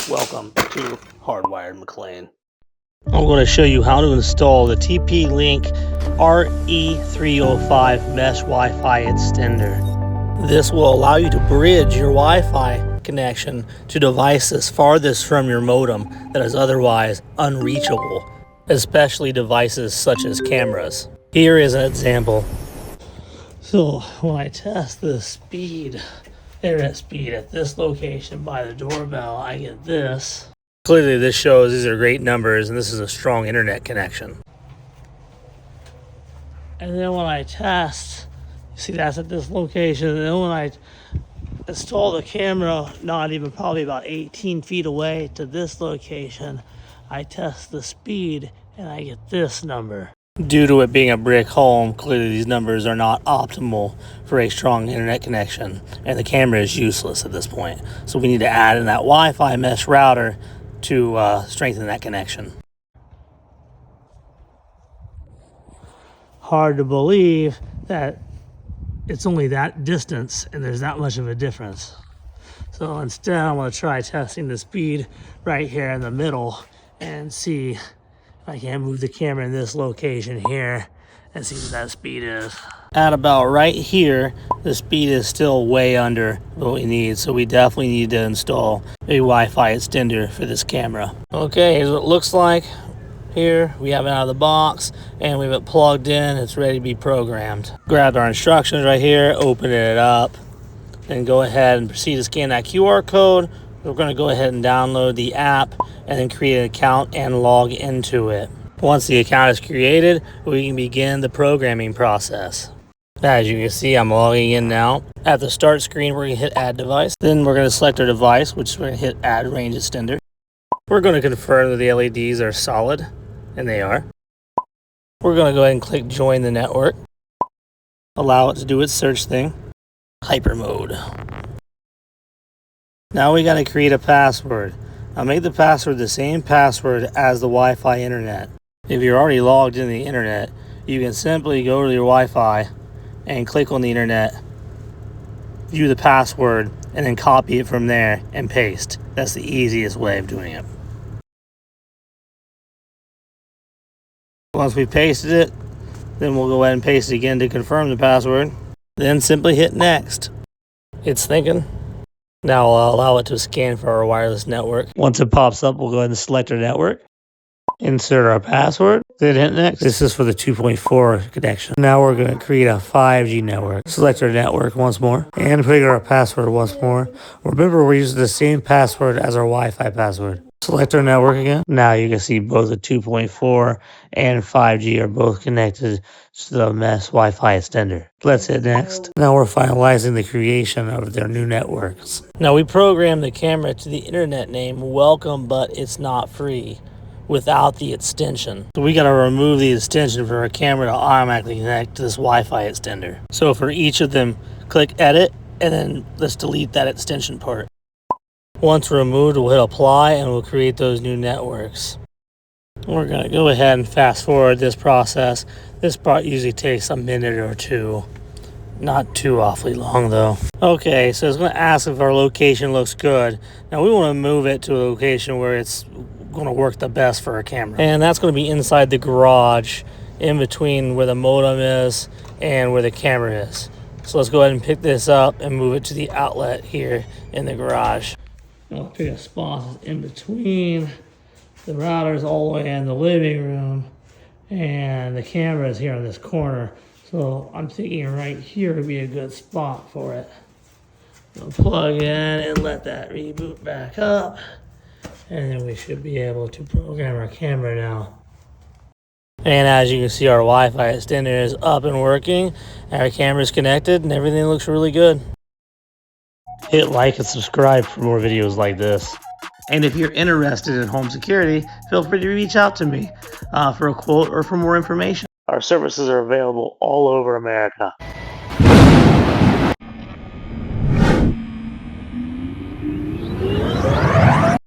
Welcome to Hardwired McLean. I'm going to show you how to install the TP-Link R305 mesh Wi-Fi extender. This will allow you to bridge your Wi-Fi connection to devices farthest from your modem that is otherwise unreachable, especially devices such as cameras. Here is an example. So when I test the internet speed at this location by the doorbell, I get this. Clearly this shows these are great numbers and this is a strong internet connection. And then when I test, you see that's at this location, and then when I install the camera, not even probably about 18 feet away to this location, I test the speed and I get this number. Due to it being a brick home, clearly these numbers are not optimal for a strong internet connection, and the camera is useless at this point. So we need to add in that Wi-Fi mesh router to strengthen that connection. Hard to believe that it's only that distance and there's that much of a difference. So instead I'm going to try testing the speed right here in the middle and see if I can move the camera in this location here and see what that speed is. At about right here, the speed is still way under what we need, so we definitely need to install a Wi-Fi extender for this camera. Okay, here's what it looks like. Here we have it out of the box and we have it plugged in. It's ready to be programmed. Grab our instructions right here, open it up, and go ahead and proceed to scan that QR code. We're going to go ahead and download the app and then create an account and log into it. Once the account is created, we can begin the programming process. As you can see, I'm logging in now. At the start screen, we're going to hit add device. Then we're going to select our device, which we're going to hit add range extender. We're going to confirm that the LEDs are solid, and they are. We're going to go ahead and click join the network. Allow it to do its search thing. Hyper mode. Now we got to create a password. I'll make the password the same password as the Wi-Fi internet. If you're already logged in the internet, you can simply go to your Wi-Fi and click on the internet, view the password, and then copy it from there and paste. That's the easiest way of doing it. Once we pasted it, then we'll go ahead and paste it again to confirm the password. Then simply hit next. It's thinking. Now I'll allow it to scan for our wireless network. Once it pops up, we'll go ahead and select our network. Insert our password, then hit next. This is for the 2.4 connection. Now we're going to create a 5G network. Select our network once more and put in our password once more. Remember, we're using the same password as our Wi-Fi password. Select our network again. Now you can see both the 2.4 and 5G are both connected to the mesh Wi-Fi extender. Let's hit next. Now we're finalizing the creation of their new networks. Now we programmed the camera to the internet name welcome, but it's not free without the extension. So we got to remove the extension for our camera to automatically connect to this Wi-Fi extender. So for each of them, click edit and then let's delete that extension part. Once removed, we'll hit apply and we'll create those new networks. We're going to go ahead and fast forward this process. This part usually takes a minute or two. Not too awfully long though. Okay, so it's going to ask if our location looks good. Now we want to move it to a location where it's going to work the best for our camera. And that's going to be inside the garage, in between where the modem is and where the camera is. So let's go ahead and pick this up and move it to the outlet here in the garage. I'll pick a spot in between the routers all the way in the living room, and the camera is here in this corner. So I'm thinking right here would be a good spot for it. I'll plug in and let that reboot back up, and then we should be able to program our camera now. And as you can see, our Wi-Fi extender is up and working, our camera is connected, and everything looks really good. Hit like and subscribe for more videos like this. And if you're interested in home security, feel free to reach out to me for a quote or for more information. Our services are available all over America.